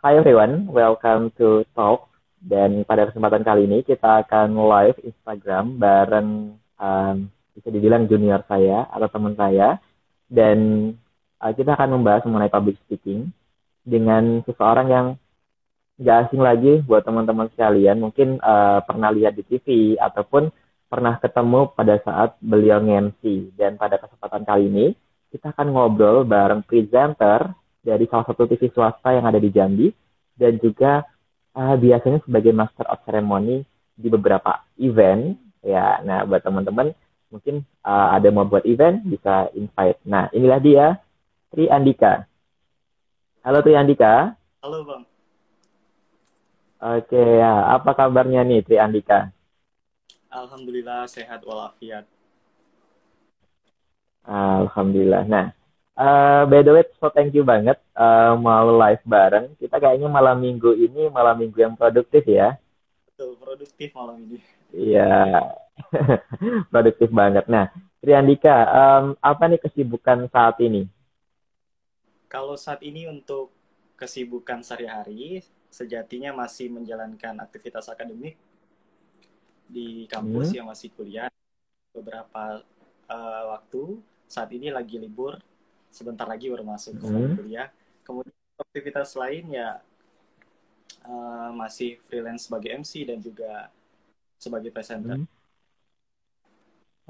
Hi everyone, welcome to Talk. Dan pada kesempatan kali ini kita akan live Instagram bareng bisa dibilang junior saya atau teman saya. Dan kita akan membahas mengenai public speaking dengan seseorang yang nggak asing lagi buat teman-teman sekalian. Mungkin pernah lihat di TV ataupun pernah ketemu pada saat beliau nge-MC. Dan pada kesempatan kali ini kita akan ngobrol bareng presenter dari salah satu TV swasta yang ada di Jambi dan juga biasanya sebagai master of ceremony di beberapa event ya. Nah, buat teman-teman mungkin ada mau buat event bisa invite. Nah, inilah dia Tri Andika. Halo Tri Andika. Halo Bang, Oke ya, apa kabarnya nih Tri Andika? Alhamdulillah sehat walafiat. Alhamdulillah. Nah, by the way, so thank you banget mau live bareng. Kita kayaknya malam minggu ini malam minggu yang produktif ya. Betul, produktif malam ini. Iya, produktif banget. Nah, Triandika, apa nih kesibukan saat ini? Kalau saat ini untuk kesibukan sehari-hari, sejatinya masih menjalankan aktivitas akademik di kampus Hmm, yang masih kuliah. Beberapa waktu, saat ini lagi libur, sebentar lagi baru masuk kembali hmm, kuliah. Kemudian aktivitas lain ya masih freelance sebagai MC dan juga sebagai presenter. hmm.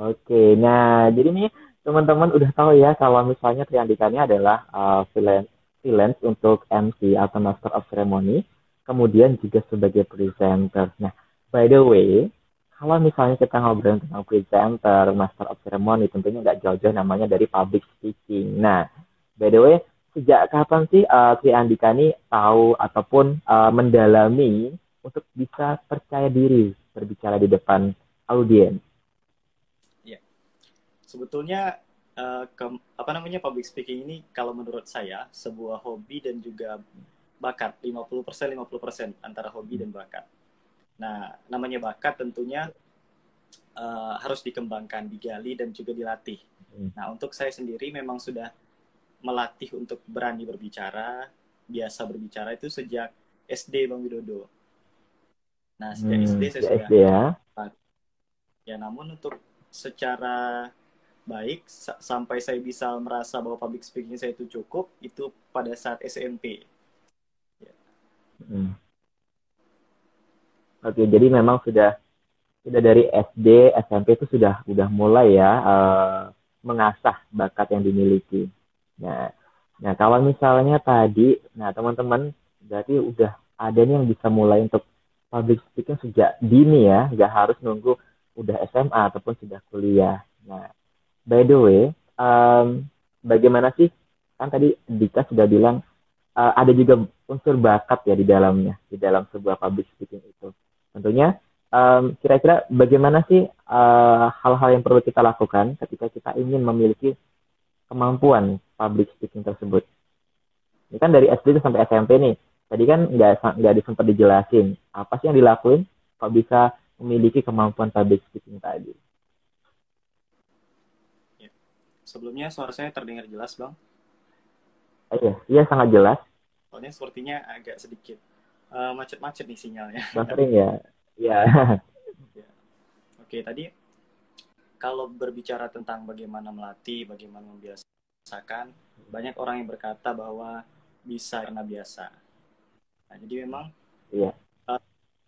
Oke, nah jadi nih teman-teman udah tahu ya kalau misalnya Triandika ini adalah freelance untuk MC atau Master of Ceremony, kemudian juga sebagai presenter. Nah, by the way, kalau misalnya kita ngobrol tentang presenter, Master of Ceremony, tentunya nggak jauh-jauh namanya dari public speaking. Nah, by the way, sejak kapan sih Tri Andika ini tahu ataupun mendalami untuk bisa percaya diri berbicara di depan audiens? Ya, sebetulnya public speaking ini kalau menurut saya sebuah hobi dan juga bakat 50% 50% antara hobi dan bakat. Nah, namanya bakat tentunya harus dikembangkan, digali dan juga dilatih. Nah, untuk saya sendiri memang sudah melatih untuk berani berbicara, biasa berbicara itu sejak SD Bang Widodo. Nah, sejak SD saya Ya sudah SD ya. ya, namun untuk secara baik sampai saya bisa merasa bahwa public speaking saya itu cukup itu pada saat SMP. Ya. Hmm. Oke, jadi memang sudah dari SD, SMP itu sudah mulai ya mengasah bakat yang dimiliki. Nah, nah kalau misalnya tadi, nah teman-teman berarti udah ada nih yang bisa mulai untuk public speaking sejak dini ya, nggak harus nunggu udah SMA ataupun sudah kuliah. Nah, by the way, bagaimana sih? Kan tadi Dika sudah bilang ada juga unsur bakat ya di dalamnya, di dalam sebuah public speaking itu. Tentunya kira-kira bagaimana sih hal-hal yang perlu kita lakukan ketika kita ingin memiliki kemampuan public speaking tersebut? Ini kan dari SD sampai SMP nih. Tadi kan nggak sempat dijelasin apa sih yang dilakuin kok bisa memiliki kemampuan public speaking tadi. Ya. Sebelumnya suara saya terdengar jelas, Bang. Iya, iya sangat jelas. Soalnya sepertinya agak sedikit macet-macet nih sinyalnya. Buffering ya. Iya. Ya. Oke, tadi kalau berbicara tentang bagaimana melatih, bagaimana membiasakan, banyak orang yang berkata bahwa bisa karena biasa. Nah, jadi memang Iya.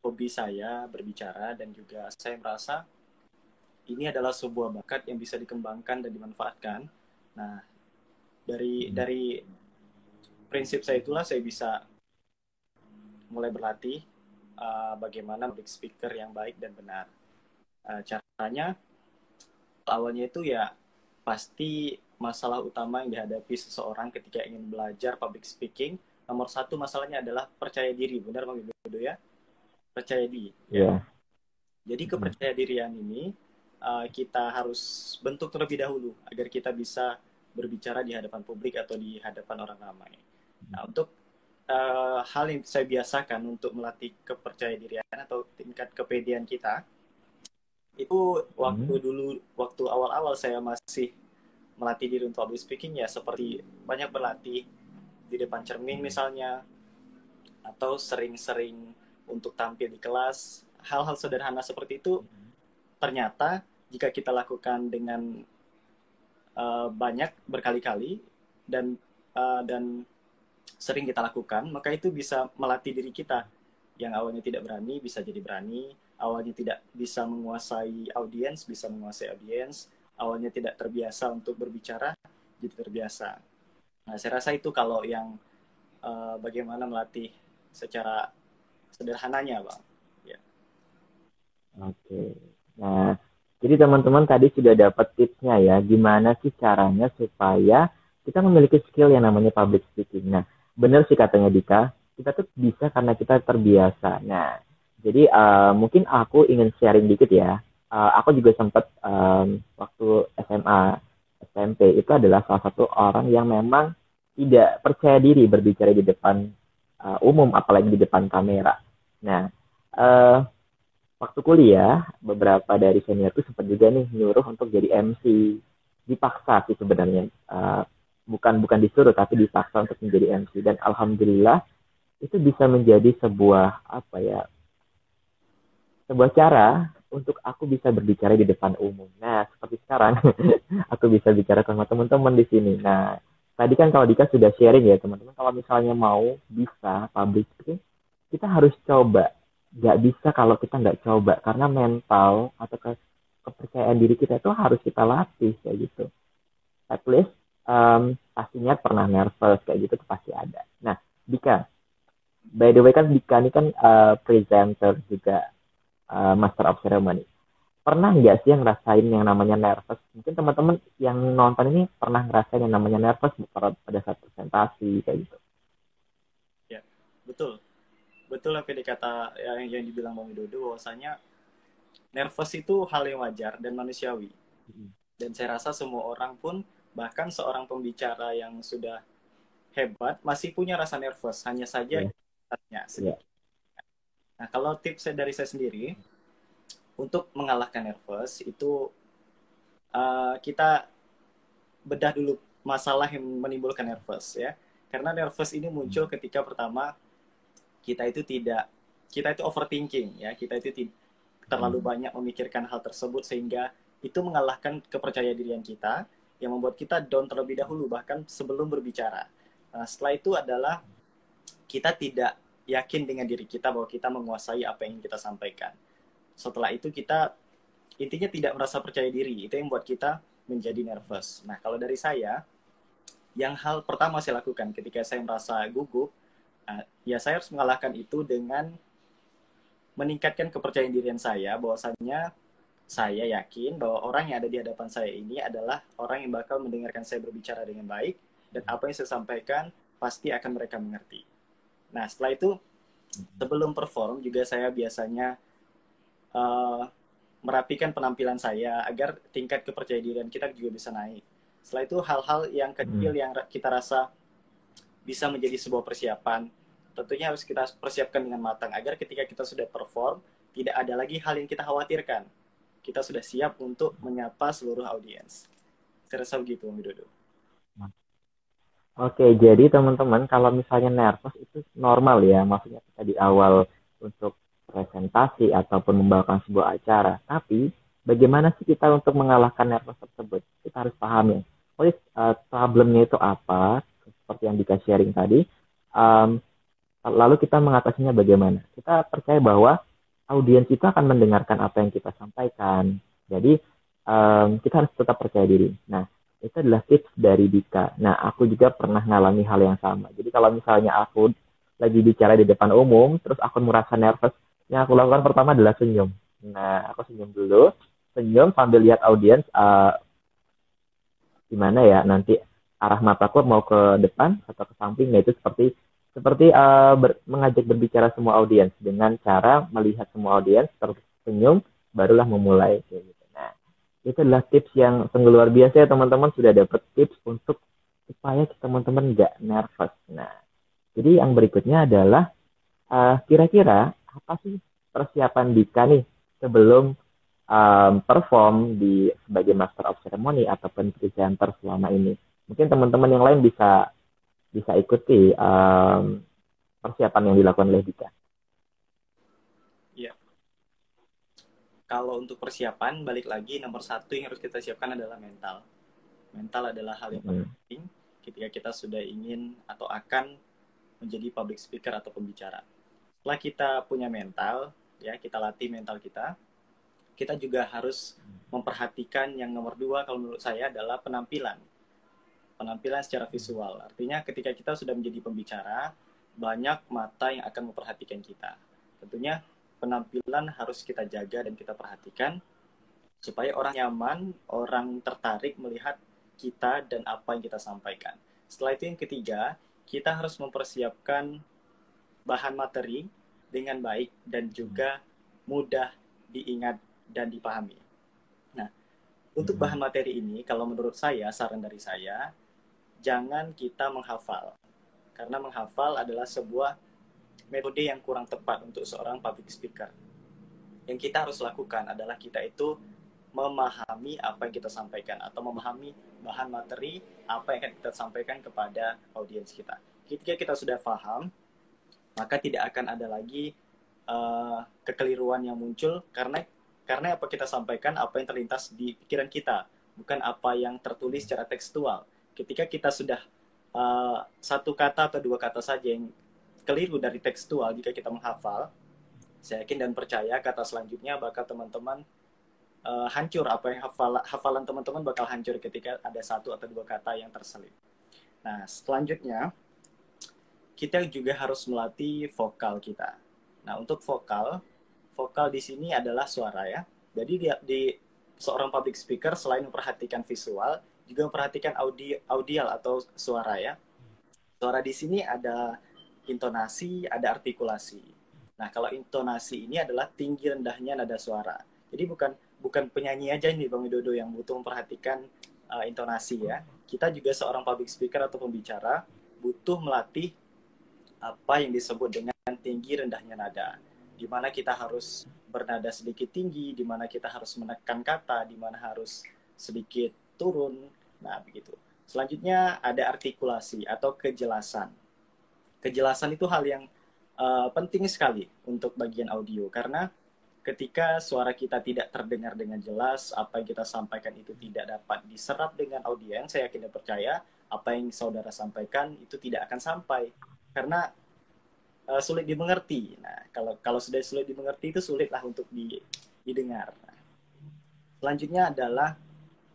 hobi saya berbicara dan juga saya merasa ini adalah sebuah bakat yang bisa dikembangkan dan dimanfaatkan. Nah, dari prinsip saya itulah saya bisa mulai berlatih bagaimana public speaker yang baik dan benar. Caranya awalnya itu ya pasti masalah utama yang dihadapi seseorang ketika ingin belajar public speaking. Nomor satu masalahnya adalah percaya diri, benar Bang Widodo ya? Percaya diri. Ya. Iya. Jadi kepercayaan dirian ini kita harus bentuk terlebih dahulu agar kita bisa berbicara di hadapan publik atau di hadapan orang ramai. Nah, untuk hal yang saya biasakan untuk melatih kepercayaan dirian atau tingkat kepedean kita, itu Hmm. waktu awal-awal saya masih melatih diri untuk public speaking ya seperti banyak berlatih di depan cermin misalnya, atau sering-sering untuk tampil di kelas. Hal-hal sederhana seperti itu ternyata jika kita lakukan dengan banyak berkali-kali dan sering kita lakukan, maka itu bisa melatih diri kita yang awalnya tidak berani bisa jadi berani, awalnya tidak bisa menguasai audiens bisa menguasai audiens, awalnya tidak terbiasa untuk berbicara jadi terbiasa. Nah, saya rasa itu kalau yang bagaimana melatih secara sederhananya, Bang. Ya. Oke. Nah, jadi teman-teman tadi sudah dapat tipsnya ya, gimana sih caranya supaya kita memiliki skill yang namanya public speaking. Nah, benar sih katanya Dika, kita tuh bisa karena kita terbiasa. Nah, jadi mungkin aku ingin sharing dikit ya. Aku juga sempat waktu SMA, SMP itu adalah salah satu orang yang memang tidak percaya diri berbicara di depan umum, apalagi di depan kamera. Nah, uh, waktu kuliah, beberapa dari seniorku sempat juga nih nyuruh untuk jadi MC. Dipaksa sih sebenarnya. Bukan disuruh, tapi dipaksa untuk menjadi MC. Dan alhamdulillah itu bisa menjadi sebuah cara untuk aku bisa berbicara di depan umum. Nah, seperti sekarang, aku bisa bicara sama teman-teman di sini. Nah, tadi kan kalau Dika sudah sharing ya, teman-teman, kalau misalnya mau bisa public speaking, kita harus coba. Nggak bisa kalau kita nggak coba, karena mental atau kepercayaan diri kita itu harus kita latih, kayak gitu. At least, pastinya pernah nervous, kayak gitu, itu pasti ada. Nah, Dika, by the way kan Dika ini kan presenter juga, Master of Ceremony. Pernah nggak sih yang ngerasain yang namanya nervous? Mungkin teman-teman yang nonton ini pernah ngerasain yang namanya nervous pada saat presentasi, kayak gitu. Ya, betul. Betul apa yang dikata yang dibilang Bang Widodo, bahwasanya nervous itu hal yang wajar dan manusiawi. Dan saya rasa semua orang pun, bahkan seorang pembicara yang sudah hebat masih punya rasa nervous, hanya saja sedikit. Nah, kalau tips dari saya sendiri untuk mengalahkan nervous itu kita bedah dulu masalah yang menimbulkan nervous ya. Karena nervous ini muncul ketika pertama kita itu overthinking ya, kita itu terlalu banyak memikirkan hal tersebut sehingga itu mengalahkan kepercayaan dirian kita yang membuat kita down terlebih dahulu bahkan sebelum berbicara. Nah, setelah itu adalah kita tidak yakin dengan diri kita bahwa kita menguasai apa yang kita sampaikan. Setelah itu kita intinya tidak merasa percaya diri, itu yang membuat kita menjadi nervous. Nah, kalau dari saya, yang hal pertama saya lakukan ketika saya merasa gugup, ya saya harus mengalahkan itu dengan meningkatkan kepercayaan dirian saya, bahwasanya saya yakin bahwa orang yang ada di hadapan saya ini adalah orang yang bakal mendengarkan saya berbicara dengan baik, dan apa yang saya sampaikan pasti akan mereka mengerti. Nah, setelah itu, sebelum perform juga saya biasanya merapikan penampilan saya agar tingkat kepercayaan dirian kita juga bisa naik. Setelah itu, hal-hal yang kecil yang kita rasa bisa menjadi sebuah persiapan, tentunya harus kita persiapkan dengan matang agar ketika kita sudah perform, tidak ada lagi hal yang kita khawatirkan. Kita sudah siap untuk menyapa seluruh audiens. Saya rasa begitu, Om Widodo. Oke, jadi teman-teman kalau misalnya nervous itu normal ya, maksudnya kita di awal untuk presentasi ataupun membawakan sebuah acara. Tapi bagaimana sih kita untuk mengalahkan nervous tersebut? Kita harus paham ya. Problemnya itu apa? Seperti yang Dika sharing tadi. Lalu kita mengatasinya bagaimana? Kita percaya bahwa audiens itu akan mendengarkan apa yang kita sampaikan. Jadi kita harus tetap percaya diri. Nah, itu adalah tips dari Dika. Nah, aku juga pernah ngalami hal yang sama. Jadi kalau misalnya aku lagi bicara di depan umum, terus aku merasa nervous, yang aku lakukan pertama adalah senyum. Nah, aku senyum dulu, senyum sambil lihat audiens, gimana ya nanti arah mataku mau ke depan atau ke samping. Nah, itu seperti mengajak berbicara semua audiens dengan cara melihat semua audiens, terus senyum, barulah memulai. Itu adalah tips yang sungguh luar biasa ya teman-teman, sudah dapat tips untuk supaya teman-teman nggak nervous. Nah, jadi yang berikutnya adalah kira-kira apa sih persiapan Dika nih sebelum perform sebagai Master of Ceremony ataupun presenter selama ini. Mungkin teman-teman yang lain bisa ikuti persiapan yang dilakukan oleh Dika? Iya. Kalau untuk persiapan, balik lagi nomor satu yang harus kita siapkan adalah mental. Mental adalah hal yang penting ketika kita sudah ingin atau akan menjadi public speaker atau pembicara. Setelah kita punya mental, ya kita latih mental kita, kita juga harus memperhatikan yang nomor dua kalau menurut saya adalah penampilan. Penampilan secara visual. Artinya ketika kita sudah menjadi pembicara, banyak mata yang akan memperhatikan kita. Tentunya penampilan harus kita jaga dan kita perhatikan supaya orang nyaman, orang tertarik melihat kita dan apa yang kita sampaikan. Setelah itu yang ketiga, kita harus mempersiapkan bahan materi dengan baik dan juga mudah diingat dan dipahami. Nah, untuk bahan materi ini, kalau menurut saya, saran dari saya, jangan kita menghafal. Karena menghafal adalah sebuah metode yang kurang tepat untuk seorang public speaker. Yang kita harus lakukan adalah kita itu memahami apa yang kita sampaikan atau memahami bahan materi apa yang akan kita sampaikan kepada audiens kita. Ketika kita sudah paham, maka tidak akan ada lagi kekeliruan yang muncul karena apa kita sampaikan, apa yang terlintas di pikiran kita, bukan apa yang tertulis secara tekstual. Ketika kita sudah satu kata atau dua kata saja yang keliru dari tekstual, jika kita menghafal, saya yakin dan percaya kata selanjutnya bakal teman-teman hancur, apa yang hafalan teman-teman bakal hancur ketika ada satu atau dua kata yang terselip. Nah, selanjutnya kita juga harus melatih vokal kita. Nah, untuk vokal di sini adalah suara ya. Jadi di seorang public speaker selain memperhatikan visual, juga memperhatikan audial atau suara ya. Suara di sini ada intonasi, ada artikulasi. Nah, kalau intonasi ini adalah tinggi rendahnya nada suara. Jadi bukan penyanyi aja nih Bang Widodo yang butuh memperhatikan intonasi ya. Kita juga seorang public speaker atau pembicara butuh melatih apa yang disebut dengan tinggi rendahnya nada. Di mana kita harus bernada sedikit tinggi, di mana kita harus menekan kata, di mana harus sedikit turun. Nah, begitu. Selanjutnya ada artikulasi atau kejelasan. Kejelasan itu hal yang penting sekali untuk bagian audio karena ketika suara kita tidak terdengar dengan jelas, apa yang kita sampaikan itu tidak dapat diserap dengan audiens, saya yakin dan percaya apa yang saudara sampaikan itu tidak akan sampai karena sulit dimengerti. Nah, kalau sudah sulit dimengerti itu sulitlah untuk didengar. Nah, selanjutnya adalah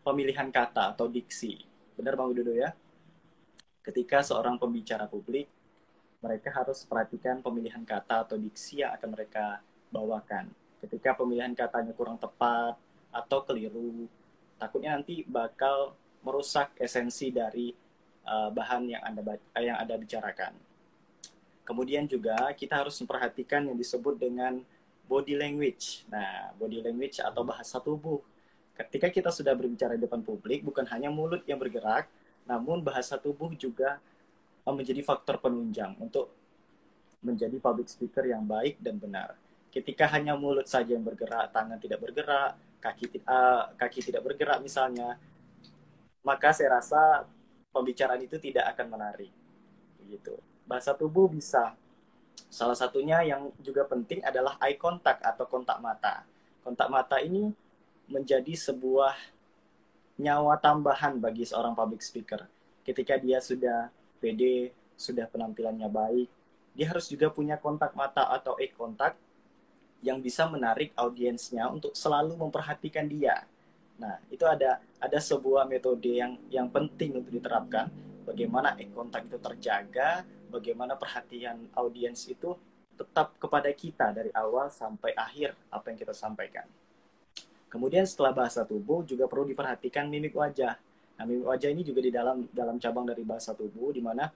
pemilihan kata atau diksi. Benar Bang Widodo ya? Ketika seorang pembicara publik, mereka harus perhatikan pemilihan kata atau diksi yang akan mereka bawakan. Ketika pemilihan katanya kurang tepat atau keliru, takutnya nanti bakal merusak esensi dari bahan yang Anda bicarakan. Kemudian juga kita harus memperhatikan yang disebut dengan body language. Nah, body language atau bahasa tubuh. Ketika kita sudah berbicara di depan publik, bukan hanya mulut yang bergerak, namun bahasa tubuh juga menjadi faktor penunjang untuk menjadi public speaker yang baik dan benar. Ketika hanya mulut saja yang bergerak, tangan tidak bergerak, kaki tidak bergerak misalnya, maka saya rasa pembicaraan itu tidak akan menarik. Begitu. Bahasa tubuh bisa. Salah satunya yang juga penting adalah eye contact atau kontak mata. Kontak mata ini menjadi sebuah nyawa tambahan bagi seorang public speaker. Ketika dia sudah pede, sudah penampilannya baik, dia harus juga punya kontak mata atau eye contact yang bisa menarik audiensnya untuk selalu memperhatikan dia. Nah, itu ada sebuah metode yang penting untuk diterapkan. Bagaimana eye contact itu terjaga, bagaimana perhatian audiens itu tetap kepada kita dari awal sampai akhir apa yang kita sampaikan. Kemudian setelah bahasa tubuh juga perlu diperhatikan mimik wajah. Nah, mimik wajah ini juga di dalam cabang dari bahasa tubuh, di mana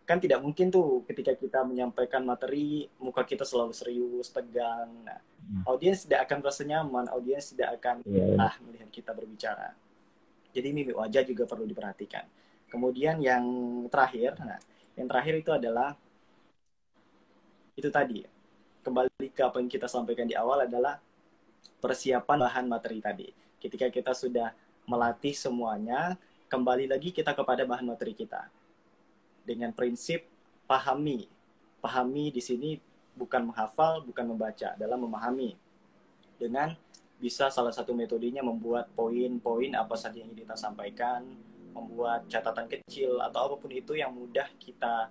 kan tidak mungkin tuh ketika kita menyampaikan materi muka kita selalu serius, tegang. Nah, audiens tidak akan merasa nyaman, audiens tidak akan melihat kita berbicara. Jadi mimik wajah juga perlu diperhatikan. Kemudian yang terakhir itu adalah itu tadi. Kembali ke apa yang kita sampaikan di awal adalah persiapan bahan materi tadi. Ketika kita sudah melatih semuanya, kembali lagi kita kepada bahan materi kita. Dengan prinsip pahami pahami di sini bukan menghafal, bukan membaca, adalah memahami. Dengan bisa salah satu metodenya membuat poin-poin apa saja yang kita sampaikan, membuat catatan kecil atau apapun itu yang mudah kita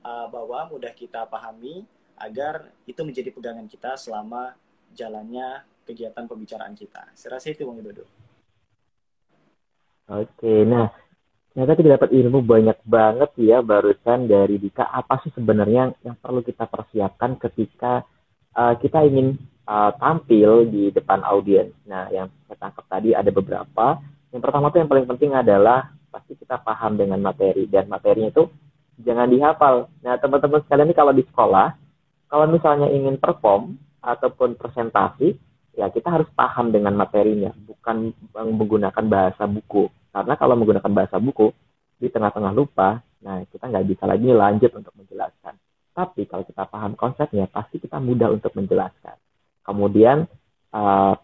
bawa, mudah kita pahami, agar itu menjadi pegangan kita selama jalannya kegiatan pembicaraan kita. Saya rasa itu Bang Widodo. Oke, nah ternyata kita dapat ilmu banyak banget ya barusan dari Dika. Apa sih sebenarnya yang perlu kita persiapkan ketika kita ingin tampil di depan audiens? Nah, yang saya tangkap tadi ada beberapa. Yang pertama tuh yang paling penting adalah pasti kita paham dengan materi, dan materinya itu jangan dihafal. Nah, teman-teman sekalian ini kalau di sekolah, kalau misalnya ingin perform ataupun presentasi, ya kita harus paham dengan materinya, bukan menggunakan bahasa buku. Karena kalau menggunakan bahasa buku, di tengah-tengah lupa, nah kita nggak bisa lagi lanjut untuk menjelaskan. Tapi kalau kita paham konsepnya, pasti kita mudah untuk menjelaskan. Kemudian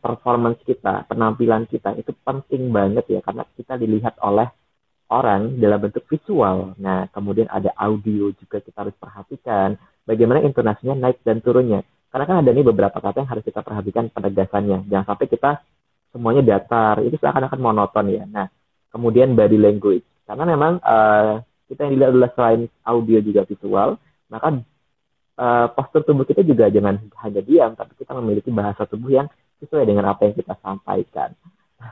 performance kita, penampilan kita itu penting banget ya, karena kita dilihat oleh orang dalam bentuk visual. Nah, kemudian ada audio juga kita harus perhatikan. Bagaimana intonasinya naik dan turunnya. Karena kan ada nih beberapa kata yang harus kita perhatikan penegasannya. Jangan sampai kita semuanya datar. Itu seakan-akan monoton ya. Nah, kemudian body language. Karena memang kita yang dilihat adalah selain audio juga visual. Maka postur tubuh kita juga jangan hanya diam. Tapi kita memiliki bahasa tubuh yang sesuai dengan apa yang kita sampaikan.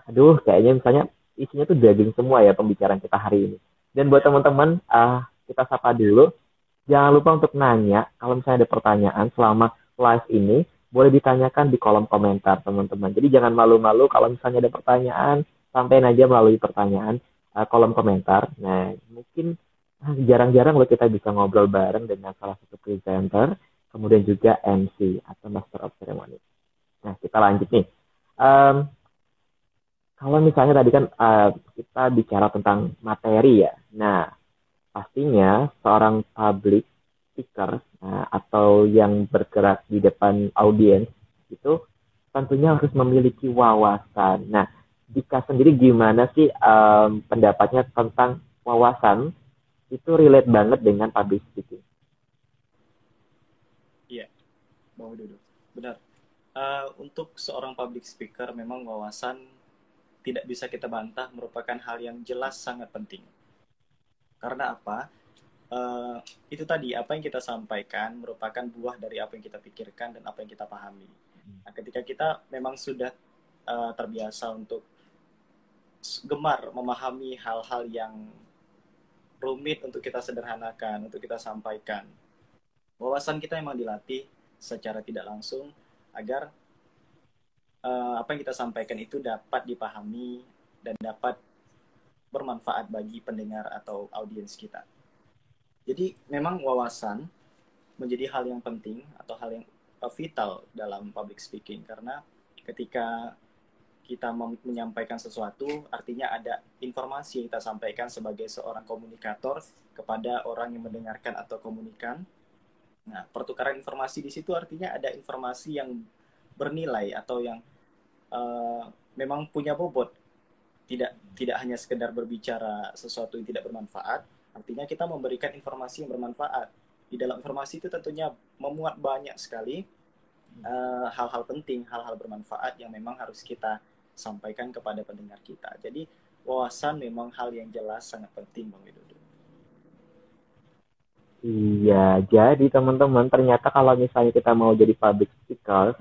Aduh, kayaknya misalnya isinya tuh daging semua ya pembicaraan kita hari ini. Dan buat teman-teman, kita sapa dulu. Jangan lupa untuk nanya, kalau misalnya ada pertanyaan selama live ini, boleh ditanyakan di kolom komentar teman-teman. Jadi jangan malu-malu kalau misalnya ada pertanyaan, sampaikan aja melalui pertanyaan kolom komentar. Nah, mungkin jarang-jarang loh kita bisa ngobrol bareng dengan salah satu presenter, kemudian juga MC atau Master of Ceremony. Nah, kita lanjut nih. Kalau misalnya tadi kan kita bicara tentang materi ya. Nah, pastinya seorang public speaker atau yang bergerak di depan audiens itu tentunya harus memiliki wawasan. Nah, Dika sendiri gimana sih pendapatnya tentang wawasan itu relate banget dengan public speaking? Iya, Bang Widodo. Benar. Untuk seorang public speaker memang wawasan tidak bisa kita bantah merupakan hal yang jelas sangat penting. Karena apa? Itu tadi, apa yang kita sampaikan merupakan buah dari apa yang kita pikirkan dan apa yang kita pahami. Nah, ketika kita memang sudah terbiasa untuk gemar memahami hal-hal yang rumit untuk kita sederhanakan, untuk kita sampaikan, wawasan kita memang dilatih secara tidak langsung agar apa yang kita sampaikan itu dapat dipahami dan dapat bermanfaat bagi pendengar atau audiens kita. Jadi memang wawasan menjadi hal yang penting atau hal yang vital dalam public speaking, karena ketika kita menyampaikan sesuatu, artinya ada informasi yang kita sampaikan sebagai seorang komunikator kepada orang yang mendengarkan atau komunikan. Nah, pertukaran informasi di situ artinya ada informasi yang bernilai atau yang memang punya bobot, tidak hanya sekedar berbicara sesuatu yang tidak bermanfaat. Artinya kita memberikan informasi yang bermanfaat. Di dalam informasi itu tentunya memuat banyak sekali hal-hal penting, hal-hal bermanfaat yang memang harus kita sampaikan kepada pendengar kita. Jadi wawasan memang hal yang jelas sangat penting, Bang Widodo. Iya, jadi teman-teman ternyata kalau misalnya kita mau jadi public speaker,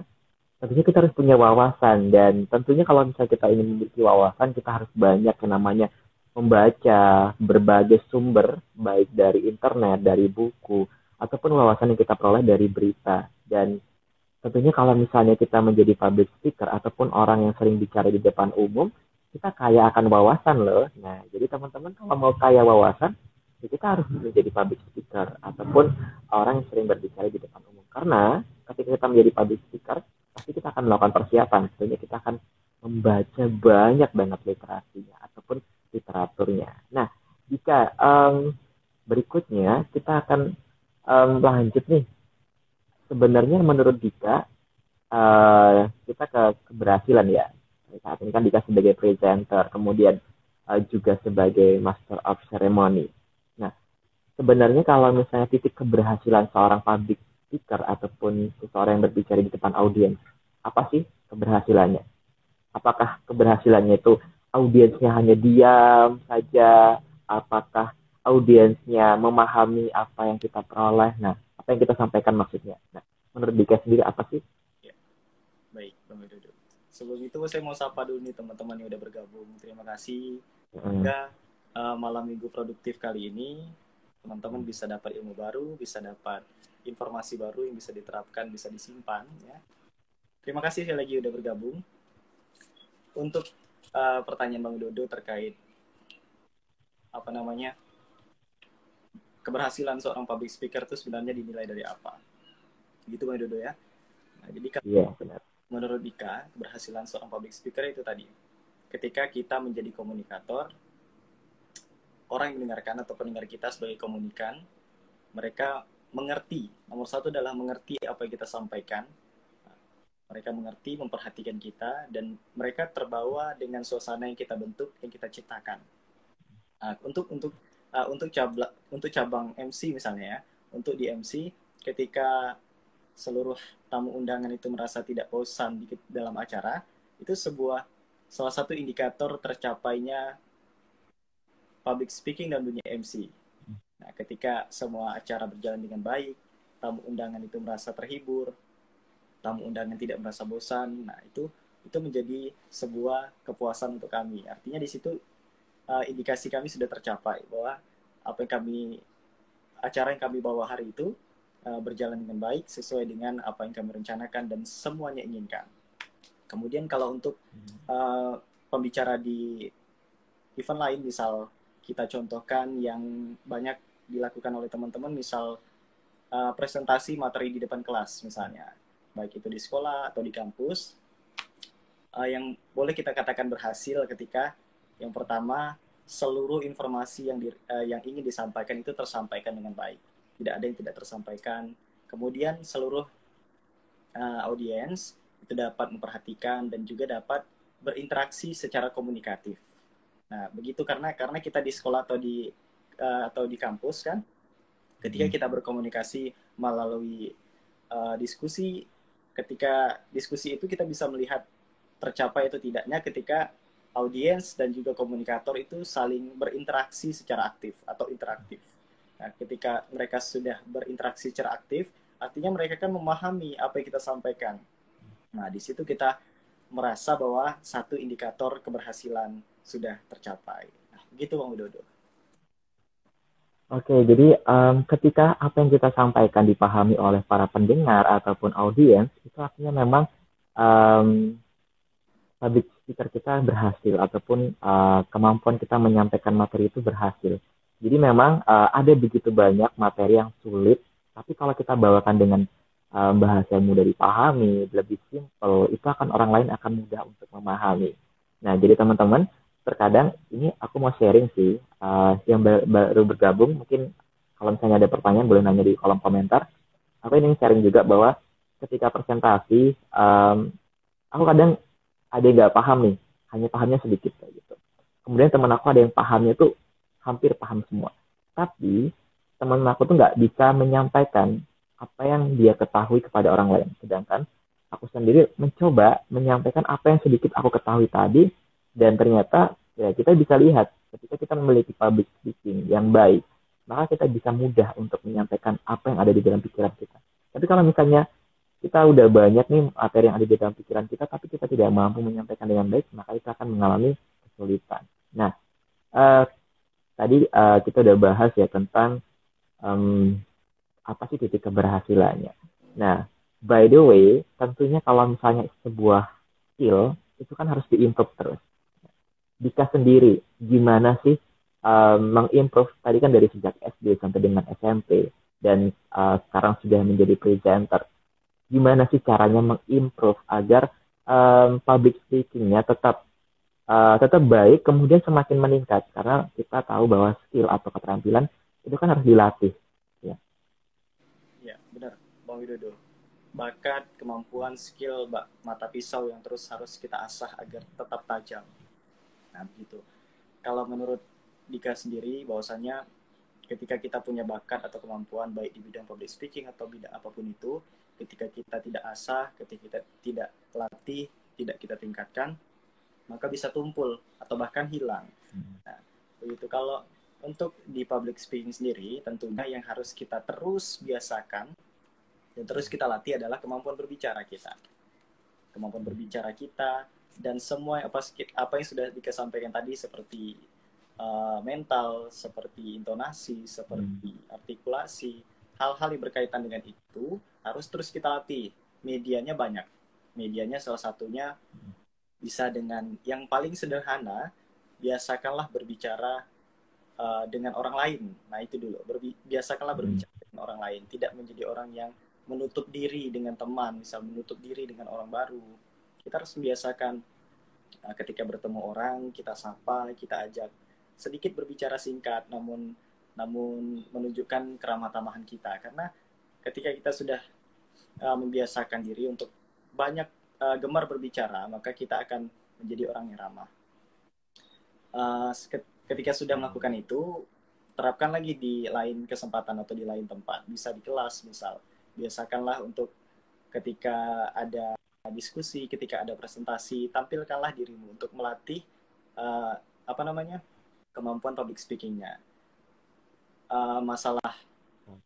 tentunya kita harus punya wawasan, dan tentunya kalau misalnya kita ingin memiliki wawasan, kita harus banyak yang namanya membaca berbagai sumber, baik dari internet, dari buku, ataupun wawasan yang kita peroleh dari berita. Dan tentunya kalau misalnya kita menjadi public speaker ataupun orang yang sering bicara di depan umum, kita kaya akan wawasan loh. Nah, jadi teman-teman kalau mau kaya wawasan, ya kita harus menjadi public speaker ataupun orang yang sering berbicara di depan umum. Karena ketika kita menjadi public speaker, pasti kita akan melakukan persiapan. Tentunya kita akan membaca banyak banget literasinya ataupun literaturnya. Nah, jika berikutnya kita akan lanjut nih. Sebenarnya menurut Dika, kita ke keberhasilan ya. Saat ini kan Dika sebagai presenter, kemudian juga sebagai Master of Ceremony. Nah, sebenarnya kalau misalnya titik keberhasilan seorang public speaker ataupun seseorang yang berbicara di depan audiens, apa sih keberhasilannya? Apakah keberhasilannya itu audiensnya hanya diam saja? Apakah audiensnya memahami apa yang kita peroleh? Nah, apa yang kita sampaikan maksudnya? Nah, menurut Dika sendiri apa sih? Ya, baik, Bang Widodo. Sebelum itu saya mau sapa dulu nih teman-teman yang udah bergabung. Terima kasih. Hmm. Semoga malam minggu produktif kali ini teman-teman bisa dapat ilmu baru, bisa dapat informasi baru yang bisa diterapkan, bisa disimpan. Ya. Terima kasih sekali lagi udah bergabung. Untuk pertanyaan Bang Widodo terkait apa namanya keberhasilan seorang public speaker itu sebenarnya dinilai dari apa? Gitu Bang Widodo ya. Nah, jadi Iya, benar. menurut Dika, keberhasilan seorang public speaker itu tadi, ketika kita menjadi komunikator, orang yang mendengarkan atau pendengar kita sebagai komunikan, mereka mengerti. Nomor satu adalah mengerti apa yang kita sampaikan. Mereka mengerti, memperhatikan kita, dan mereka terbawa dengan suasana yang kita bentuk, yang kita ciptakan. Nah, untuk cabang MC misalnya ya, untuk di MC, ketika seluruh tamu undangan itu merasa tidak bosan di dalam acara, itu salah satu indikator tercapainya public speaking dan dunia MC. Nah, ketika semua acara berjalan dengan baik, tamu undangan itu merasa terhibur, tamu undangan tidak merasa bosan, nah itu menjadi sebuah kepuasan untuk kami. Artinya di situ indikasi kami sudah tercapai bahwa apa yang acara yang kami bawa hari itu berjalan dengan baik sesuai dengan apa yang kami rencanakan dan semuanya inginkan. Kemudian kalau untuk pembicara di event lain, misal kita contohkan yang banyak dilakukan oleh teman-teman, misal presentasi materi di depan kelas misalnya, baik itu di sekolah atau di kampus, yang boleh kita katakan berhasil ketika yang pertama seluruh informasi yang ingin disampaikan itu tersampaikan dengan baik, tidak ada yang tidak tersampaikan. Kemudian seluruh audiens itu dapat memperhatikan dan juga dapat berinteraksi secara komunikatif. Nah, begitu karena kita di sekolah atau di kampus kan, ketika kita berkomunikasi melalui diskusi, ketika diskusi itu kita bisa melihat tercapai atau tidaknya ketika audiens dan juga komunikator itu saling berinteraksi secara aktif atau interaktif. Nah, ketika mereka sudah berinteraksi secara aktif, artinya mereka kan memahami apa yang kita sampaikan. Nah, di situ kita merasa bahwa satu indikator keberhasilan sudah tercapai. Nah, begitu Bang Widodo. Oke, jadi ketika apa yang kita sampaikan dipahami oleh para pendengar ataupun audiens, itu artinya memang um, public speaker kita berhasil ataupun kemampuan kita menyampaikan materi itu berhasil. Jadi memang ada begitu banyak materi yang sulit, tapi kalau kita bawakan dengan bahasa yang mudah dipahami, lebih simple, itu akan orang lain akan mudah untuk memahami. Nah, jadi teman-teman, terkadang ini aku mau sharing sih, yang baru bergabung, mungkin kalau misalnya ada pertanyaan boleh nanya di kolom komentar. Aku ingin sharing juga bahwa ketika presentasi, aku kadang ada yang nggak paham nih, hanya pahamnya sedikit kayak gitu. Kemudian teman aku ada yang pahamnya tuh hampir paham semua. Tapi teman aku tuh nggak bisa menyampaikan apa yang dia ketahui kepada orang lain. Sedangkan aku sendiri mencoba menyampaikan apa yang sedikit aku ketahui tadi, dan ternyata ya kita bisa lihat ketika kita memiliki public speaking yang baik, maka kita bisa mudah untuk menyampaikan apa yang ada di dalam pikiran kita. Tapi kalau misalnya kita udah banyak nih materi yang ada di dalam pikiran kita, tapi kita tidak mampu menyampaikan dengan baik, maka kita akan mengalami kesulitan. Nah, uh, tadi kita udah bahas ya tentang um, apa sih titik keberhasilannya. Nah, by the way, tentunya kalau misalnya sebuah skill, itu kan harus diimprove terus. Dika sendiri, gimana sih mengimprove, tadi kan dari sejak SD sampai dengan SMP, dan sekarang sudah menjadi presenter, gimana sih caranya mengimprove agar public speakingnya tetap baik, kemudian semakin meningkat, karena kita tahu bahwa skill atau keterampilan itu kan harus dilatih. Ya, Ya, benar, Bang Widodo. Bakat, kemampuan, skill, mata pisau yang terus harus kita asah agar tetap tajam. Nah, begitu. Kalau menurut Dika sendiri, bahwasanya ketika kita punya bakat atau kemampuan baik di bidang public speaking atau bidang apapun itu, ketika kita tidak asah, ketika kita tidak latih, tidak kita tingkatkan, maka bisa tumpul atau bahkan hilang. Nah, begitu. Kalau untuk di public speaking sendiri, tentunya yang harus kita terus biasakan dan terus kita latih adalah kemampuan berbicara kita. Kemampuan berbicara kita dan semua apa yang sudah disampaikan tadi seperti mental, seperti intonasi, seperti artikulasi, hal-hal yang berkaitan dengan itu harus terus kita latih. Medianya banyak. Medianya salah satunya bisa dengan yang paling sederhana, biasakanlah berbicara dengan orang lain. Nah itu dulu, biasakanlah berbicara dengan orang lain, tidak menjadi orang yang menutup diri dengan teman, misal menutup diri dengan orang baru. Kita harus membiasakan ketika bertemu orang, kita sapa, kita ajak sedikit berbicara singkat, namun menunjukkan keramah tamahan kita. Karena ketika kita sudah membiasakan diri untuk banyak gemar berbicara, maka kita akan menjadi orang yang ramah. Ketika sudah melakukan itu, terapkan lagi di lain kesempatan atau di lain tempat. Bisa di kelas, misal. Biasakanlah untuk ketika ada diskusi, ketika ada presentasi, tampilkanlah dirimu untuk melatih kemampuan public speaking-nya. Masalah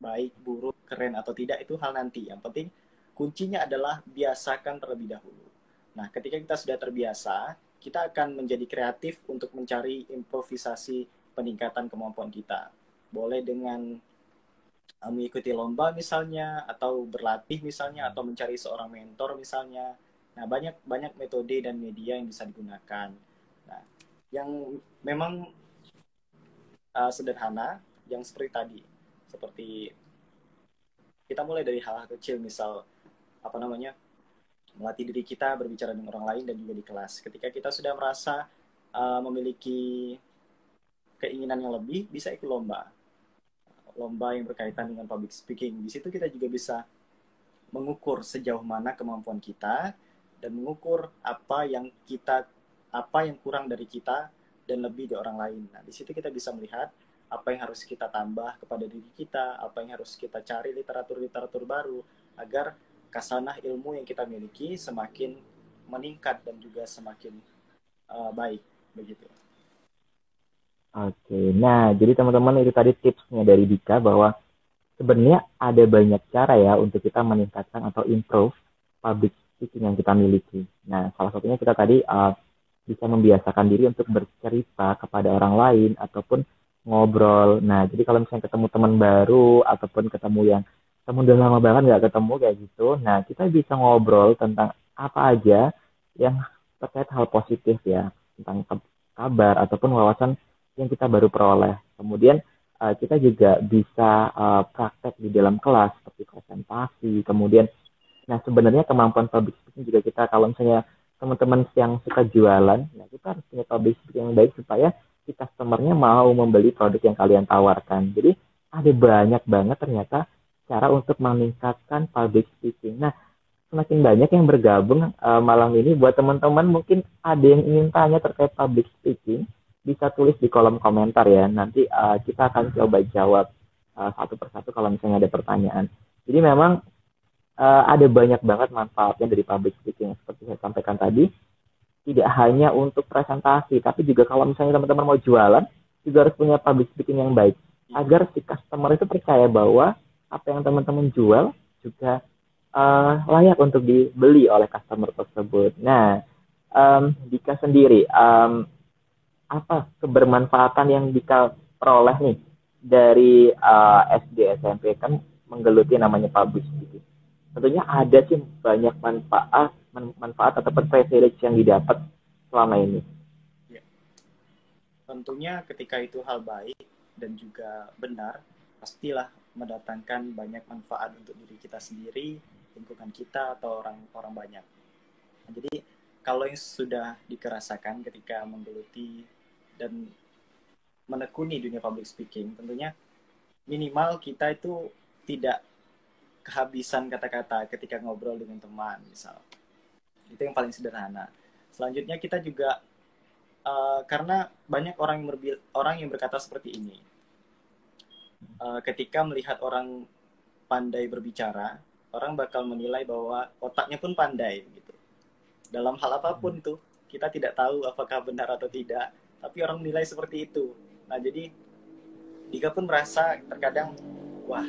baik, buruk, keren atau tidak itu hal nanti. Yang penting kuncinya adalah biasakan terlebih dahulu. Nah, ketika kita sudah terbiasa, kita akan menjadi kreatif untuk mencari improvisasi peningkatan kemampuan kita. Boleh dengan mengikuti lomba misalnya, atau berlatih misalnya, atau mencari seorang mentor misalnya. Nah, banyak metode dan media yang bisa digunakan. Nah, yang memang sederhana, yang seperti tadi, seperti kita mulai dari hal-hal kecil, misal melatih diri kita berbicara dengan orang lain dan juga di kelas. Ketika kita sudah merasa memiliki keinginan yang lebih, bisa ikut lomba yang berkaitan dengan public speaking. Di situ kita juga bisa mengukur sejauh mana kemampuan kita dan mengukur apa yang kurang dari kita dan lebih di orang lain. Nah, di situ kita bisa melihat apa yang harus kita tambah kepada diri kita, apa yang harus kita cari literatur baru agar kasanah ilmu yang kita miliki semakin meningkat dan juga semakin baik, begitu. Oke, nah jadi teman-teman itu tadi tipsnya dari Dika bahwa sebenarnya ada banyak cara ya untuk kita meningkatkan atau improve public speaking yang kita miliki. Nah, salah satunya kita tadi bisa membiasakan diri untuk bercerita kepada orang lain ataupun ngobrol. Nah, jadi kalau misalnya ketemu teman baru ataupun ketemu yang teman udah lama banget nggak ketemu kayak gitu, nah kita bisa ngobrol tentang apa aja yang terkait hal positif ya, tentang kabar ataupun wawasan yang kita baru peroleh. Kemudian kita juga bisa praktek di dalam kelas seperti presentasi. Kemudian, nah sebenarnya kemampuan public speaking juga kita kalau misalnya teman-teman yang suka jualan, nah kita harus punya public speaking yang baik supaya si customer-nya mau membeli produk yang kalian tawarkan. Jadi ada banyak banget ternyata cara untuk meningkatkan public speaking. Nah, semakin banyak yang bergabung malam ini, buat teman-teman mungkin ada yang ingin tanya terkait public speaking, bisa tulis di kolom komentar ya. Nanti kita akan coba jawab satu persatu kalau misalnya ada pertanyaan. Jadi memang ada banyak banget manfaatnya dari public speaking seperti saya sampaikan tadi. Tidak hanya untuk presentasi, tapi juga kalau misalnya teman-teman mau jualan, juga harus punya public speaking yang baik. Agar si customer itu percaya bahwa apa yang teman-teman jual juga layak untuk dibeli oleh customer tersebut. Nah, Dika sendiri, apa kebermanfaatan yang Dika peroleh nih dari SD SMP kan menggeluti namanya public speaking. Tentunya ada sih banyak manfaat ataupun privilege yang didapat selama ini. Ya. Tentunya ketika itu hal baik dan juga benar, pastilah mendatangkan banyak manfaat untuk diri kita sendiri, lingkungan kita, atau orang banyak. Nah, jadi kalau yang sudah dikerasakan ketika menggeluti dan menekuni dunia public speaking, tentunya minimal kita itu tidak kehabisan kata-kata ketika ngobrol dengan teman, misal. Itu yang paling sederhana. Selanjutnya kita juga karena banyak orang yang berkata seperti ini. ketika melihat orang pandai berbicara, orang bakal menilai bahwa otaknya pun pandai gitu. Dalam hal apapun itu, kita tidak tahu apakah benar atau tidak, tapi orang menilai seperti itu. Nah, jadi Dika pun merasa terkadang, wah,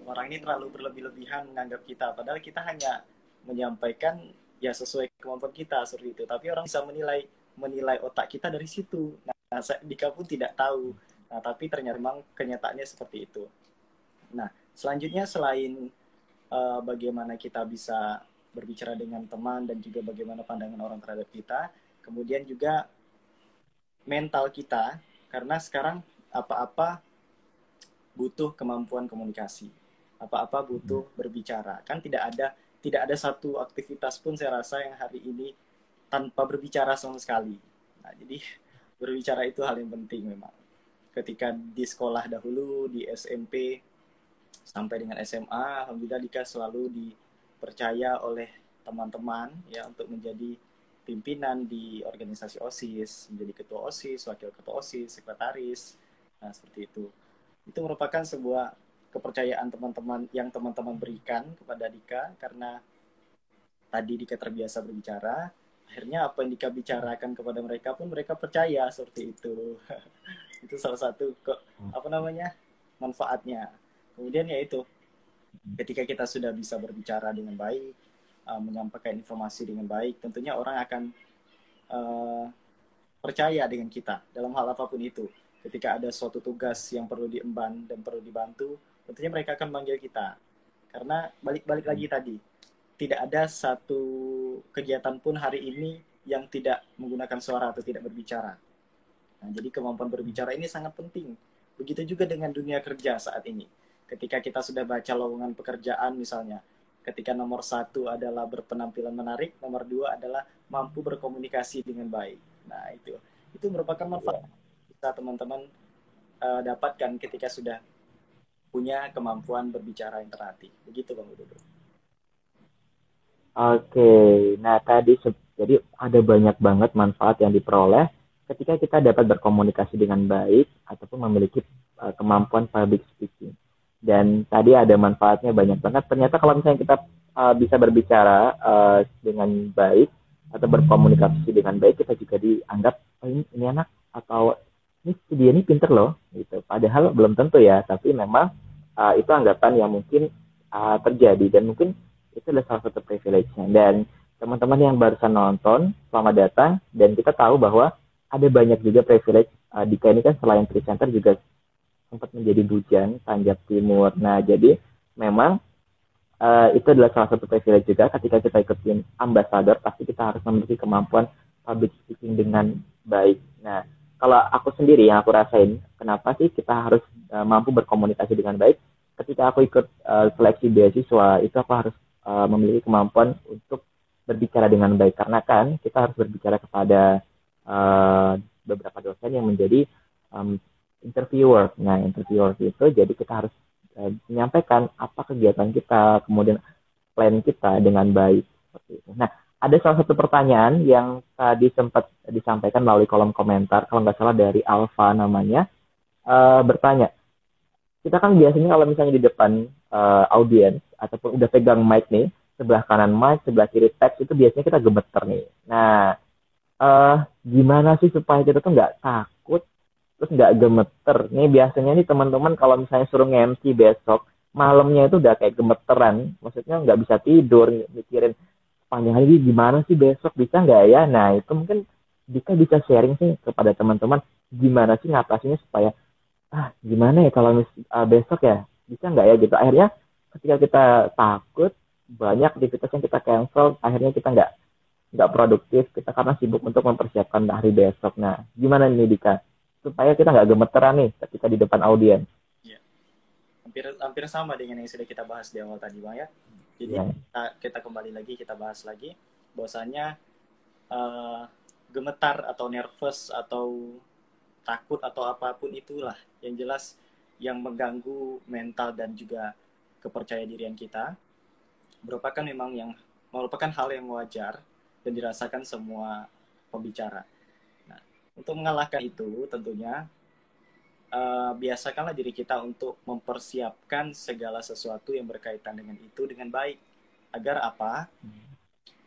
orang ini terlalu berlebih-lebihan menganggap kita, padahal kita hanya menyampaikan ya sesuai kemampuan kita seperti itu. Tapi orang bisa menilai otak kita dari situ. Nah, Dika pun tidak tahu. Nah, tapi ternyata memang kenyataannya seperti itu. Nah, selanjutnya selain bagaimana kita bisa berbicara dengan teman dan juga bagaimana pandangan orang terhadap kita, kemudian juga mental kita, karena sekarang apa-apa butuh kemampuan komunikasi, apa-apa butuh berbicara. Kan tidak ada satu aktivitas pun saya rasa yang hari ini tanpa berbicara sama sekali. Nah, jadi berbicara itu hal yang penting memang. Ketika di sekolah dahulu, di SMP sampai dengan SMA, alhamdulillah Dika selalu dipercaya oleh teman-teman ya untuk menjadi pimpinan di organisasi OSIS, menjadi ketua OSIS, wakil ketua OSIS, sekretaris. Nah, seperti itu. Itu merupakan sebuah kepercayaan teman-teman yang teman-teman berikan kepada Dika, karena tadi Dika terbiasa berbicara, akhirnya apa yang Dika bicarakan kepada mereka pun mereka percaya seperti itu. Itu salah satu manfaatnya. Kemudian yaitu ketika kita sudah bisa berbicara dengan baik, menyampaikan informasi dengan baik, tentunya orang akan percaya dengan kita dalam hal apapun itu. Ketika ada suatu tugas yang perlu diemban dan perlu dibantu, tentunya mereka akan manggil kita. Karena balik lagi tadi, tidak ada satu kegiatan pun hari ini yang tidak menggunakan suara atau tidak berbicara. Nah, jadi kemampuan berbicara ini sangat penting. Begitu juga dengan dunia kerja saat ini. Ketika kita sudah baca lowongan pekerjaan misalnya, ketika nomor 1 adalah berpenampilan menarik, nomor 2 adalah mampu berkomunikasi dengan baik. Nah, itu merupakan manfaat kita teman-teman dapatkan ketika sudah punya kemampuan berbicara yang terlatih. Begitu Bang Widodo. Oke, nah tadi jadi ada banyak banget manfaat yang diperoleh ketika kita dapat berkomunikasi dengan baik ataupun memiliki kemampuan public speaking. Dan tadi ada manfaatnya banyak banget. Ternyata kalau misalnya kita bisa berbicara dengan baik atau berkomunikasi dengan baik, kita juga dianggap oh, ini anak atau ini dia ini pinter loh gitu. Padahal belum tentu ya, tapi memang itu anggapan yang mungkin terjadi, dan mungkin itu adalah salah satu privilege-nya. Dan teman-teman yang barusan nonton, selamat datang. Dan kita tahu bahwa ada banyak juga privilege. Dika ini kan selain presenter juga sempat menjadi bujang Tanjab Timur. Nah, jadi memang itu adalah salah satu privilege juga. Ketika kita ikutin ambasador, pasti kita harus memiliki kemampuan public speaking dengan baik. Nah, kalau aku sendiri yang aku rasain, kenapa sih kita harus mampu berkomunikasi dengan baik? Ketika aku ikut seleksi beasiswa, itu aku harus memiliki kemampuan untuk berbicara dengan baik. Karena kan kita harus berbicara kepada beberapa dosen yang menjadi interviewer. Nah, interviewer itu jadi kita harus menyampaikan apa kegiatan kita, kemudian plan kita dengan baik. Seperti itu. Nah, ada salah satu pertanyaan yang tadi sempat disampaikan melalui kolom komentar, kalau nggak salah dari Alfa namanya, bertanya, kita kan biasanya kalau misalnya di depan audiens ataupun udah pegang mic nih, sebelah kanan mic, sebelah kiri teks, itu biasanya kita gemeter nih. Nah, gimana sih supaya kita tuh nggak takut, terus nggak gemeter? Nih biasanya nih teman-teman kalau misalnya suruh nge-MC besok, malamnya itu udah kayak gemeteran, maksudnya nggak bisa tidur, mikirin panjang hari gimana sih besok, bisa nggak ya? Nah, itu mungkin Dika bisa sharing sih kepada teman-teman, gimana sih ngatasinnya supaya gimana ya kalau besok ya bisa nggak ya gitu. Akhirnya ketika kita takut, banyak aktivitas yang kita cancel, akhirnya kita nggak produktif kita karena sibuk untuk mempersiapkan hari besok. Nah, gimana nih Dika supaya kita nggak gemeteran nih ketika di depan audiens? Ya, hampir sama dengan yang sudah kita bahas di awal tadi Bang ya. Jadi kita kembali lagi, kita bahas lagi bahwasanya gemetar atau nervous atau takut atau apapun itulah, yang jelas yang mengganggu mental dan juga kepercayaan dirian kita merupakan hal yang wajar dan dirasakan semua pembicara. Nah, untuk mengalahkan itu tentunya biasakanlah diri kita untuk mempersiapkan segala sesuatu yang berkaitan dengan itu dengan baik. Agar apa?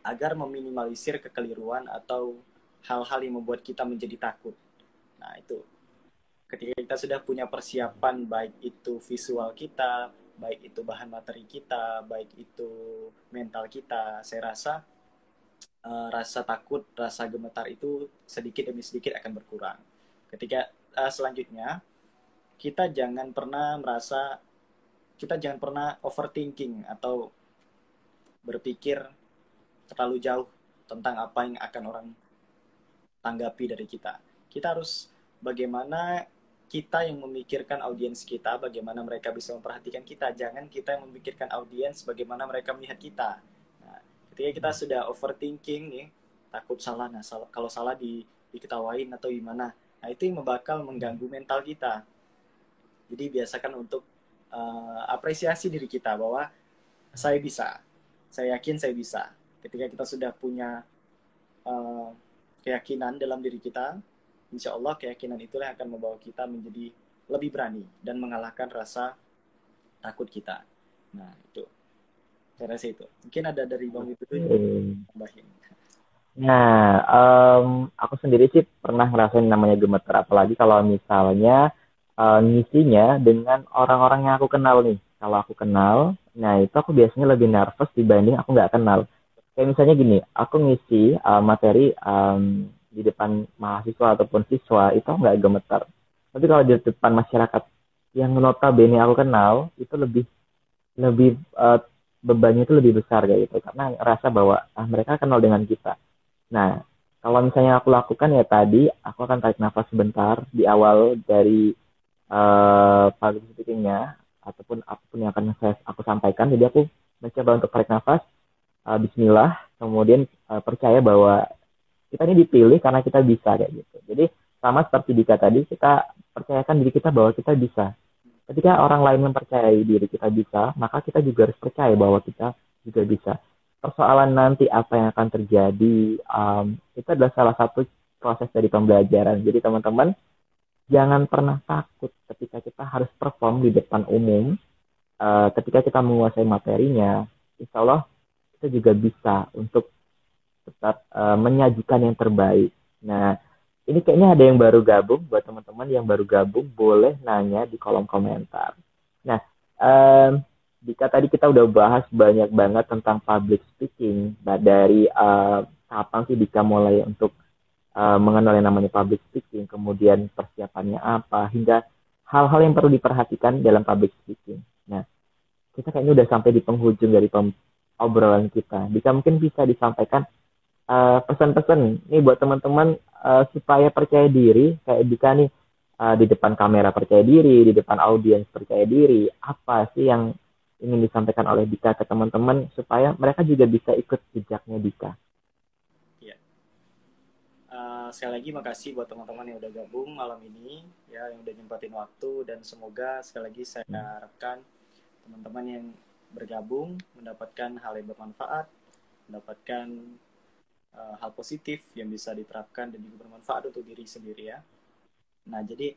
Agar meminimalisir kekeliruan atau hal-hal yang membuat kita menjadi takut. Nah, itu. Ketika kita sudah punya persiapan, baik itu visual kita, baik itu bahan materi kita, baik itu mental kita, saya rasa rasa takut, rasa gemetar itu sedikit demi sedikit akan berkurang. Ketika selanjutnya, kita jangan pernah merasa, kita jangan pernah overthinking atau berpikir terlalu jauh tentang apa yang akan orang tanggapi dari kita. Kita harus bagaimana kita yang memikirkan audiens kita, bagaimana mereka bisa memperhatikan kita. Jangan kita yang memikirkan audiens, bagaimana mereka melihat kita. Nah, ketika kita sudah overthinking nih, takut salah, nah kalau salah diketawain atau gimana, nah itu yang bakal mengganggu mental kita. Jadi biasakan untuk apresiasi diri kita bahwa saya bisa, saya yakin saya bisa. Ketika kita sudah punya keyakinan dalam diri kita, insya Allah keyakinan itulah yang akan membawa kita menjadi lebih berani dan mengalahkan rasa takut kita. Nah, itu. Saya rasa itu. Mungkin ada dari Bang itu tambahin. Nah, aku sendiri sih pernah ngerasain namanya gemeter, apalagi kalau misalnya ngisinya dengan orang-orang yang aku kenal nih. Kalau aku kenal, nah itu aku biasanya lebih nervous dibanding aku nggak kenal. Kayak misalnya gini, aku ngisi materi di depan mahasiswa ataupun siswa, itu nggak gemeter. Tapi kalau di depan masyarakat yang notabene aku kenal, itu lebih lebih bebannya itu lebih besar kayak gitu. Karena rasa bahwa mereka kenal dengan kita. Nah, kalau misalnya aku lakukan ya tadi, aku akan tarik nafas sebentar di awal dari public speaking-nya, ataupun apapun yang akan aku sampaikan. Jadi aku mencoba untuk tarik nafas, bismillah, kemudian percaya bahwa kita ini dipilih karena kita bisa kayak gitu. Jadi sama seperti Dika tadi, kita percayakan diri kita bahwa kita bisa. Ketika orang lain mempercayai diri kita bisa, maka kita juga harus percaya bahwa kita juga bisa. Persoalan nanti apa yang akan terjadi, itu adalah salah satu proses dari pembelajaran. Jadi teman-teman, jangan pernah takut ketika kita harus perform di depan umum. Ketika kita menguasai materinya, insya Allah kita juga bisa untuk tetap menyajikan yang terbaik. Nah, ini kayaknya ada yang baru gabung. Buat teman-teman yang baru gabung, boleh nanya di kolom komentar. Nah, Dika tadi kita udah bahas banyak banget tentang public speaking. Nah, dari kapan sih Dika mulai untuk mengenal yang namanya public speaking, kemudian persiapannya apa, hingga hal-hal yang perlu diperhatikan dalam public speaking. Nah, kita kayaknya udah sampai di penghujung dari obrolan kita. Dika mungkin bisa disampaikan pesan-pesan nih buat teman-teman supaya percaya diri kayak Dika nih, di depan kamera percaya diri, di depan audiens percaya diri. Apa sih yang ingin disampaikan oleh Dika ke teman-teman supaya mereka juga bisa ikut jejaknya Dika? Ya. Sekali lagi makasih buat teman-teman yang udah gabung malam ini, ya, yang udah nyempatin waktu, dan semoga sekali lagi saya harapkan teman-teman yang bergabung mendapatkan hal yang bermanfaat, mendapatkan hal positif yang bisa diterapkan dan juga bermanfaat untuk diri sendiri, ya. Nah, jadi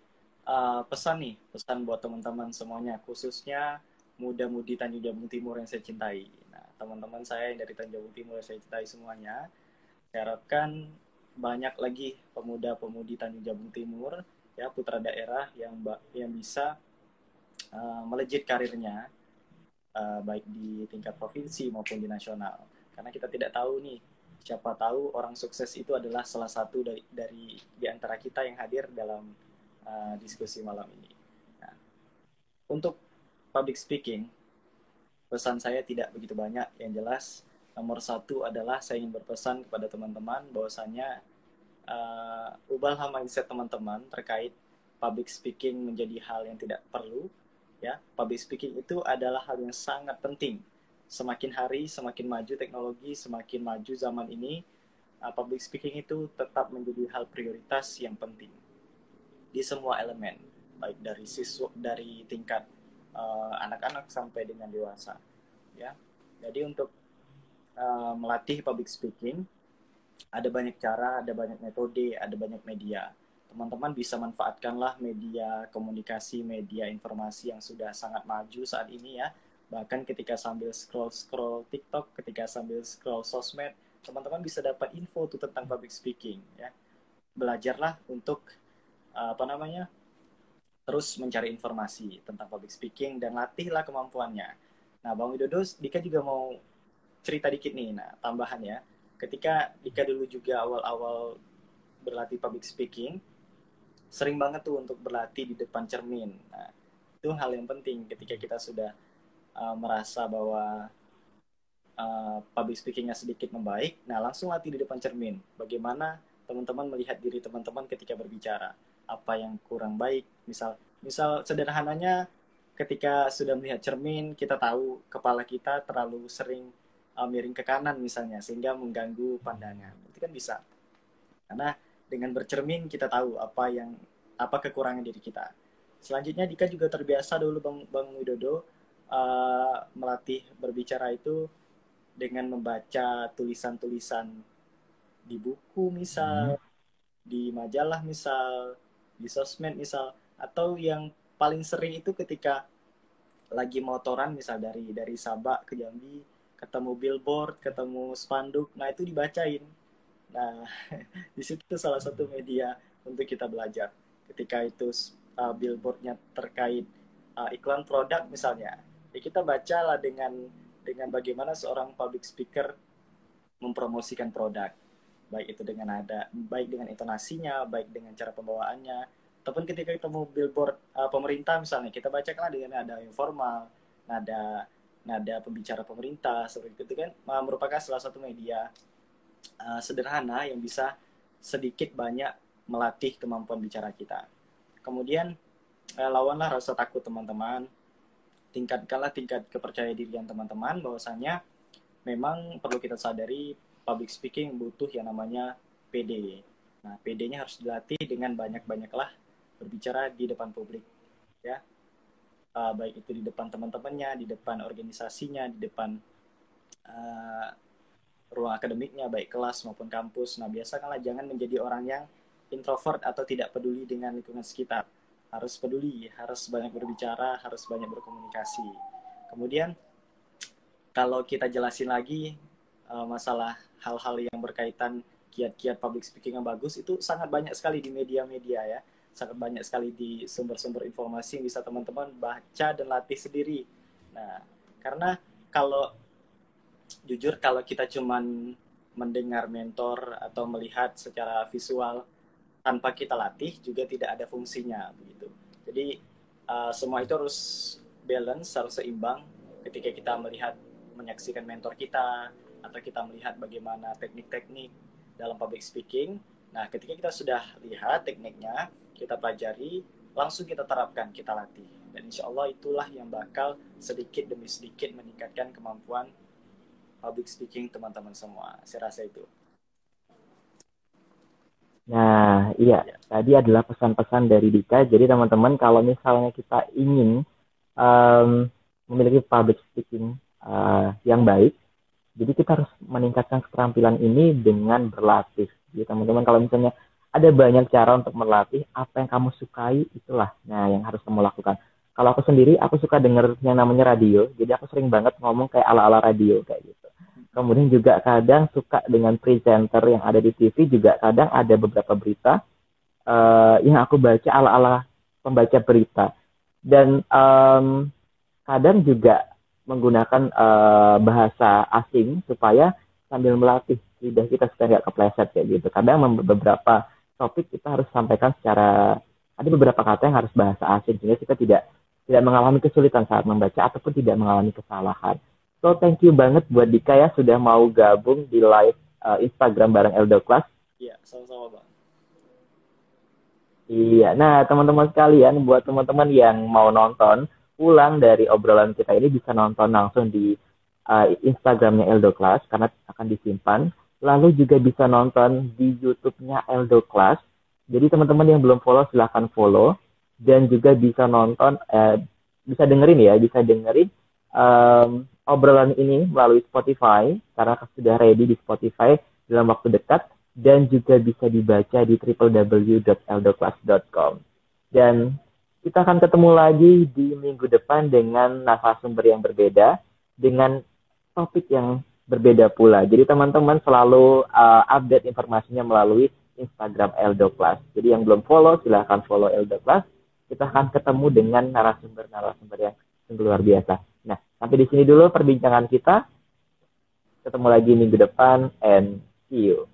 pesan buat teman-teman semuanya, khususnya muda-mudi Tanjung Jabung Timur yang saya cintai. Nah, teman-teman saya yang dari Tanjung Jabung Timur yang saya cintai semuanya, saya harapkan banyak lagi pemuda-pemudi Tanjung Jabung Timur, ya, putra daerah yang bisa melejit karirnya, baik di tingkat provinsi maupun di nasional. Karena kita tidak tahu nih, siapa tahu orang sukses itu adalah salah satu dari di antara kita yang hadir dalam diskusi malam ini. Nah, untuk public speaking, pesan saya tidak begitu banyak. Yang jelas, nomor satu adalah saya ingin berpesan kepada teman-teman bahwasannya ubahlah mindset teman-teman terkait public speaking menjadi hal yang tidak perlu. Ya, public speaking itu adalah hal yang sangat penting. Semakin hari, semakin maju teknologi, semakin maju zaman ini, public speaking itu tetap menjadi hal prioritas yang penting di semua elemen, baik dari siswa, dari tingkat anak-anak sampai dengan dewasa. Ya, jadi untuk melatih public speaking ada banyak cara, ada banyak metode, ada banyak media. teman-teman bisa manfaatkanlah media komunikasi, media informasi yang sudah sangat maju saat ini ya. Bahkan ketika sambil scroll-scroll TikTok, ketika sambil scroll sosmed, teman-teman bisa dapat info tuh tentang public speaking ya. Belajarlah untuk terus mencari informasi tentang public speaking dan latihlah kemampuannya. Nah, Bang Widodo, Dika juga mau cerita dikit nih, nah tambahan ya. Ketika Dika dulu juga awal-awal berlatih public speaking, sering banget tuh untuk berlatih di depan cermin. Nah, itu hal yang penting ketika kita sudah merasa bahwa public speakingnya sedikit membaik, nah langsung latih di depan cermin. Bagaimana teman-teman melihat diri teman-teman ketika berbicara, apa yang kurang baik, misal sederhananya ketika sudah melihat cermin, kita tahu kepala kita terlalu sering miring ke kanan misalnya, sehingga mengganggu pandangan. Itu kan bisa. Karena dengan bercermin kita tahu apa kekurangan diri kita. Selanjutnya Dika juga terbiasa dulu Bang Widodo melatih berbicara itu dengan membaca tulisan-tulisan di buku misal, di majalah misal, di sosmed misal, atau yang paling sering itu ketika lagi motoran misal dari Sabak ke Jambi, ketemu billboard, ketemu spanduk, nah itu dibacain. Nah, di situ salah satu media untuk kita belajar. Ketika itu billboardnya terkait iklan produk misalnya, ya kita bacalah dengan bagaimana seorang public speaker mempromosikan produk, baik itu baik dengan intonasinya, baik dengan cara pembawaannya, ataupun ketika ketemu billboard pemerintah misalnya, kita bacakanlah dengan nada informal, nada pembicara pemerintah, seperti itu kan merupakan salah satu media sederhana yang bisa sedikit banyak melatih kemampuan bicara kita. Kemudian lawanlah rasa takut teman-teman, tingkatkanlah tingkat kepercayaan dirian teman-teman, bahwasanya memang perlu kita sadari public speaking butuh yang namanya PD. Nah, PD-nya harus dilatih dengan banyak-banyaklah berbicara di depan publik ya. Baik itu di depan teman-temannya, di depan organisasinya, di depan ruang akademiknya, baik kelas maupun kampus. Nah, biasakanlah jangan menjadi orang yang introvert atau tidak peduli dengan lingkungan sekitar. Harus peduli, harus banyak berbicara, harus banyak berkomunikasi. Kemudian, kalau kita jelasin lagi masalah hal-hal yang berkaitan kiat-kiat public speaking yang bagus, itu sangat banyak sekali di media-media ya. Sangat banyak sekali di sumber-sumber informasi yang bisa teman-teman baca dan latih sendiri. Nah, karena jujur kalau kita cuman mendengar mentor atau melihat secara visual tanpa kita latih juga tidak ada fungsinya begitu. Jadi semua itu harus balance, harus seimbang ketika kita menyaksikan mentor kita atau kita melihat bagaimana teknik-teknik dalam public speaking. Nah, ketika kita sudah lihat tekniknya, kita pelajari, langsung kita terapkan, kita latih. Dan insya Allah itulah yang bakal sedikit demi sedikit meningkatkan kemampuan public speaking teman-teman semua. Saya rasa itu. Nah, iya. Tadi adalah pesan-pesan dari Dika. Jadi teman-teman, kalau misalnya kita ingin memiliki public speaking yang baik, jadi kita harus meningkatkan keterampilan ini dengan berlatih. Jadi teman-teman, kalau misalnya ada banyak cara untuk melatih, apa yang kamu sukai, itulah yang harus kamu lakukan. Kalau aku sendiri, aku suka denger yang namanya radio. Jadi aku sering banget ngomong kayak ala-ala radio kayak gitu. Kemudian juga kadang suka dengan presenter yang ada di TV, juga kadang ada beberapa berita yang aku baca ala-ala pembaca berita. Dan kadang juga menggunakan bahasa asing supaya sambil melatih lidah kita supaya nggak kepleset kayak gitu. Kadang beberapa topik kita harus sampaikan ada beberapa kata yang harus bahasa asing sehingga kita tidak mengalami kesulitan saat membaca ataupun tidak mengalami kesalahan. So, thank you banget buat Dika ya sudah mau gabung di live Instagram bareng Eldo Class. Iya, sama-sama Bang. Iya, nah teman-teman sekalian, buat teman-teman yang mau nonton ulang dari obrolan kita ini bisa nonton langsung di Instagramnya Eldo Class karena akan disimpan. Lalu juga bisa nonton di YouTube-nya Eldo Class. Jadi teman-teman yang belum follow silahkan follow dan juga bisa nonton, bisa dengerin obrolan ini melalui Spotify karena sudah ready di Spotify dalam waktu dekat. dan juga bisa dibaca di www.eldoclass.com. Dan kita akan ketemu lagi di minggu depan dengan narasumber yang berbeda, dengan topik yang berbeda pula. Jadi teman-teman selalu update informasinya melalui Instagram Eldoclass. Jadi yang belum follow, silahkan follow Eldoclass. Kita akan ketemu dengan narasumber-narasumber yang luar biasa. Nah, sampai di sini dulu perbincangan kita. Ketemu lagi minggu depan, and see you.